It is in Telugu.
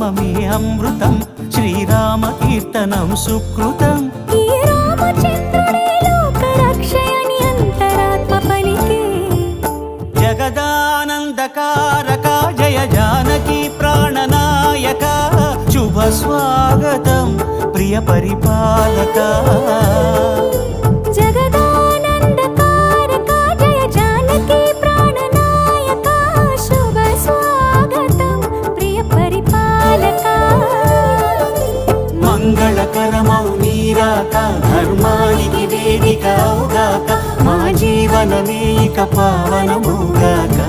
నామమే అమృతం, శ్రీరామ కీర్తనం సుకృతం. ఈ రామచంద్రుడే లోక రక్షయని అంతరాత్మ పలికే. జగదానందకారక జయ జానకి ప్రాణనాయక, శుభ స్వాగతం ప్రియ పరిపాలక. జగదానందకారక జయ జానకి ప్రాణనాయక, శుభ స్వాగతం ప్రియ పరిపాలక. మంగళకరమౌ నీరాక, ధర్మానికి వేదిక అవుగాక, మా జీవనమే ఇక పావనముగాక.